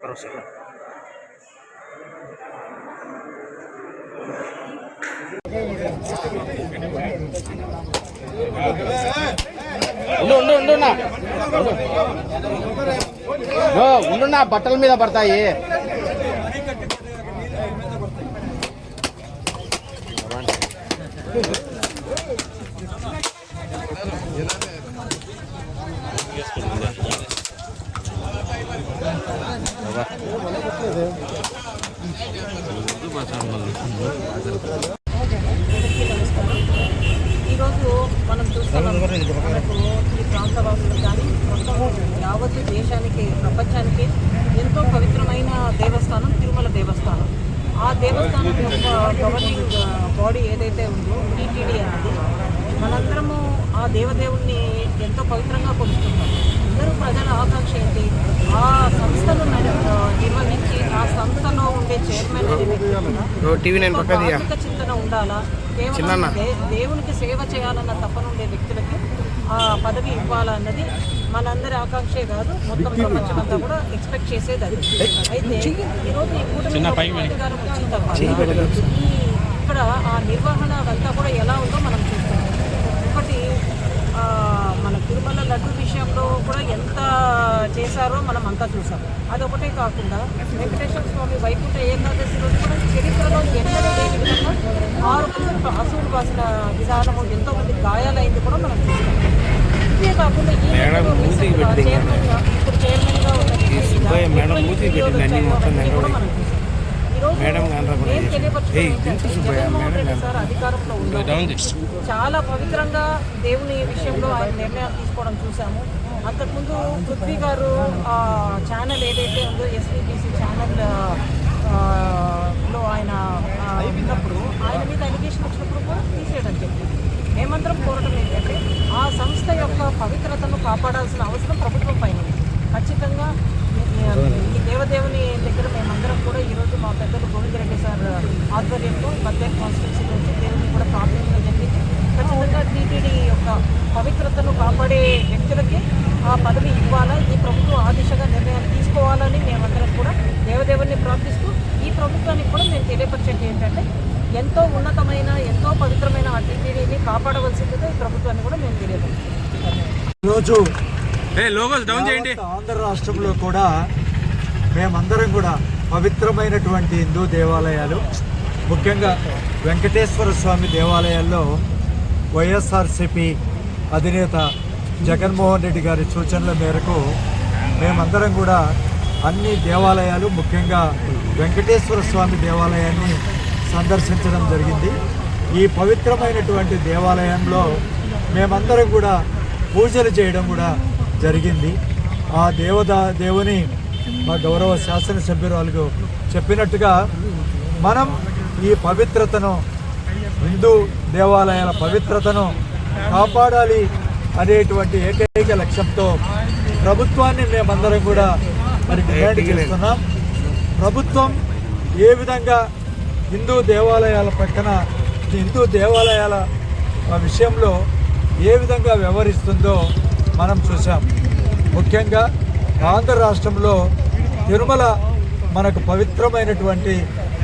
ఉండు బట్టల మీద పడతాయి. ఈరోజు మనం చూస్తున్నాం, మనకు ఈ ప్రాంతవాసులు కానీ మొత్తం యావత్ దేశానికి ప్రపంచానికి ఎంతో పవిత్రమైన దేవస్థానం తిరుమల దేవస్థానం. ఆ దేవస్థానం యొక్క గవర్నింగ్ బాడీ ఏదైతే ఉందో టీటీడీ అనేది, మనందరము ఆ దేవదేవుణ్ణి ఎంతో పవిత్రంగా కొలుస్తున్నాం. అందరూ ప్రజల ఆకాంక్ష ఏంటి, ఆ సంస్థను నిర్వహించి ఆ సంస్థలో ఉండే చైర్మన్ అనే వ్యక్తి చింతన ఉండాలా, కేవలం దేవునికి సేవ చేయాలన్న తప్పనుండే వ్యక్తులకి ఆ పదవి ఇవ్వాలన్నది మనందరి ఆకాంక్షే కాదు, మొత్తం ప్రపంచమంతా కూడా ఎక్స్పెక్ట్ చేసేది అది. అయితే ఈరోజు ఈ కూటమి అధికారం వచ్చిన తర్వాత ఇక్కడ ఆ నిర్వహణ అంతా కూడా ఎలా ఉందో మనం చూస్తున్నాం. ఒకటి మన తిరుమల లడ్డు విషయంలో కూడా ఎంత చేశారో మనం అంతా చూసాం. అదొకటే కాకుండా వెంకటేశ్వర స్వామి వైకుంఠ ఏకాదశి రోజు కూడా చరిత్రలో ఎన్నడూ లేని విధంగా 6 మంది అసూలు బాసిన విధానము, ఎంతోమంది గాయాలైంది కూడా మనం చూస్తాం. ఇదే కాకుండా ఈ చైర్మన్గా ఇప్పుడు చైర్మన్గా ఉన్న కూడా మనం చూస్తాం. అధికారంలో ఉన్నాము, చాలా పవిత్రంగా దేవుని విషయంలో ఆయన నిర్ణయాలు తీసుకోవడం చూసాము. అంతకుముందు పృథ్వీ గారు ఛానల్ ఏదైతే ఉందో ఎస్వీబీసీ ఛానల్ లో ఆయన ఉన్నప్పుడు ఆయన మీద అలిగేషన్ వచ్చినప్పుడు కూడా తీసేయడం జరిగింది. మేమందరం కోరటం ఏంటంటే ఆ సంస్థ యొక్క పవిత్రతను కాపాడాల్సిన అవసరం ప్రభుత్వం పైన ఉంది. ఖచ్చితంగా ఈ దేవదేవుని దగ్గర మేమందరం కూడా ఈరోజు మా పెద్దలు గోవిందరెడ్డి సార్ ఆధ్వర్యంలో బద్వేల్ కాన్స్టిట్యూన్సీ నుంచి దేవుని కూడా ప్రార్థించడం జరిగింది. ఖచ్చితంగా టీటీడీ యొక్క పవిత్రతను కాపాడే వ్యక్తులకి ఆ పదవి ఇవ్వాలా, ఈ ప్రభుత్వం ఆ దిశగా నిర్ణయాలు తీసుకోవాలని మేమందరం కూడా దేవదేవుని ప్రార్థిస్తూ ఈ ప్రభుత్వానికి కూడా మేము తెలియపరిచేది ఏంటంటే ఎంతో ఉన్నతమైన ఎంతో పవిత్రమైన ఆ టీటీడీని కాపాడవలసిందిగా ఈ ప్రభుత్వాన్ని కూడా మేము తెలియపరుస్తాం. ఈరోజు ఆంధ్ర రాష్ట్రంలో కూడా మేమందరం కూడా పవిత్రమైనటువంటి హిందూ దేవాలయాలు, ముఖ్యంగా వెంకటేశ్వర స్వామి దేవాలయాల్లో వైఎస్ఆర్సీపీ అధినేత జగన్మోహన్ రెడ్డి గారి సూచనల మేరకు మేమందరం కూడా అన్ని దేవాలయాలు, ముఖ్యంగా వెంకటేశ్వర స్వామి దేవాలయాన్ని సందర్శించడం జరిగింది. ఈ పవిత్రమైనటువంటి దేవాలయంలో మేమందరం కూడా పూజలు చేయడం కూడా జరిగింది. ఆ దేవుని మా గౌరవ శాసనసభ్యురాలు చెప్పినట్టుగా మనం ఈ పవిత్రతను, హిందూ దేవాలయాల పవిత్రతను కాపాడాలి అనేటువంటి ఏకైక లక్ష్యంతో ప్రభుత్వాన్ని మేమందరం కూడా డిమాండ్ చేస్తున్నాం. ప్రభుత్వం ఏ విధంగా హిందూ దేవాలయాల పక్కన హిందూ దేవాలయాల విషయంలో ఏ విధంగా వ్యవహరిస్తుందో మనం చూసాం. ముఖ్యంగా ఆంధ్ర రాష్ట్రంలో తిరుమల మనకు పవిత్రమైనటువంటి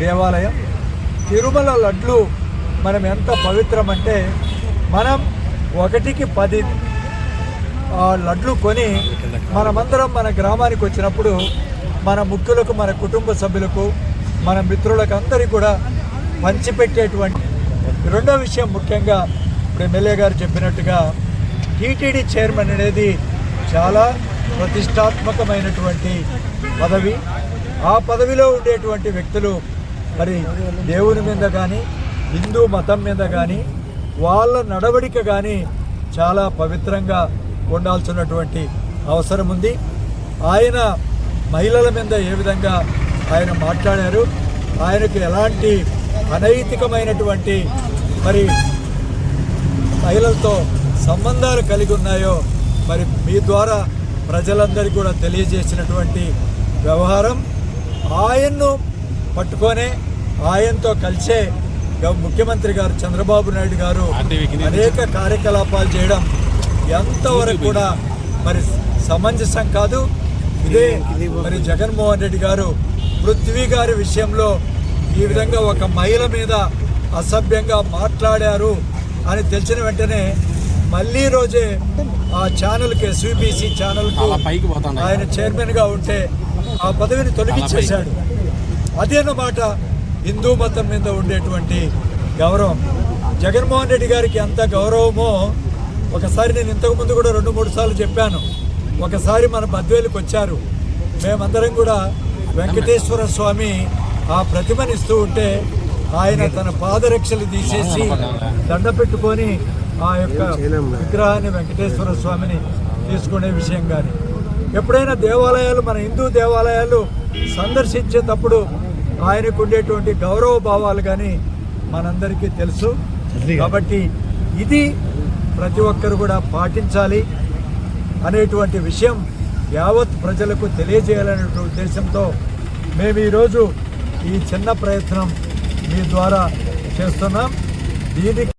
దేవాలయం. తిరుమల లడ్లు మనం ఎంత పవిత్రమంటే మనం 1కి 10 లడ్లు కొని మనమందరం మన గ్రామానికి వచ్చినప్పుడు మన ముఖ్యులకు, మన కుటుంబ సభ్యులకు, మన మిత్రులకు అందరికీ కూడా పంచిపెట్టేటువంటి. రెండో విషయం, ముఖ్యంగా ఇప్పుడు ఎమ్మెల్యే గారు చెప్పినట్టుగా టీటీడీ చైర్మన్ అనేది చాలా ప్రతిష్టాత్మకమైనటువంటి పదవి. ఆ పదవిలో ఉండేటువంటి వ్యక్తులు మరి దేవుని మీద కానీ, హిందూ మతం మీద కానీ, వాళ్ళ నడవడిక కానీ చాలా పవిత్రంగా ఉండాల్సినటువంటి అవసరం ఉంది. ఆయన మహిళల మీద ఏ విధంగా ఆయన మాట్లాడారు, ఆయనకు ఎలాంటి అనైతికమైనటువంటి మరి మహిళలతో సంబంధాలు కలిగి ఉన్నాయో మరి మీ ద్వారా ప్రజలందరికీ కూడా తెలియజేసినటువంటి వ్యవహారం, ఆయన్ను పట్టుకొనే ఆయనతో కలిసే ముఖ్యమంత్రి గారు చంద్రబాబు నాయుడు గారు అనేక కార్యకలాపాలు చేయడం ఎంతవరకు కూడా మరి సమంజసం కాదు. ఇదే మరి జగన్మోహన్ రెడ్డి గారు పృథ్వీ గారి విషయంలో ఈ విధంగా ఒక మహిళ మీద అసభ్యంగా మాట్లాడారు అని తెలిసిన వెంటనే మళ్ళీ రోజే ఆ ఛానల్కి ఎస్వీబీసీ ఛానల్కు ఆయన చైర్మన్గా ఉంటే ఆ పదవిని తొలగించేశాడు. అదేనమాట హిందూ మతం మీద ఉండేటువంటి గౌరవం. జగన్మోహన్ రెడ్డి గారికి ఎంత గౌరవమో ఒకసారి నేను ఇంతకుముందు కూడా 2-3 సార్లు చెప్పాను. ఒకసారి మన బద్వేలుకి వచ్చారు, మేమందరం కూడా వెంకటేశ్వర స్వామి ఆ ప్రతిమని ఇస్తూ ఉంటే ఆయన తన పాదరక్షలు తీసేసి దండ పెట్టుకొని ఆ యొక్క విగ్రహాన్ని వెంకటేశ్వర స్వామిని తీసుకునే విషయం కానీ, ఎప్పుడైనా దేవాలయాలు మన హిందూ దేవాలయాలు సందర్శించేటప్పుడు ఆయనకు ఉండేటువంటి గౌరవ భావాలు కానీ మనందరికీ తెలుసు. కాబట్టి ఇది ప్రతి ఒక్కరు కూడా పాటించాలి అనేటువంటి విషయం యావత్ ప్రజలకు తెలియజేయాలనే ఉద్దేశంతో మేము ఈరోజు ఈ చిన్న ప్రయత్నం మీ ద్వారా చేస్తున్నాం. దీనికి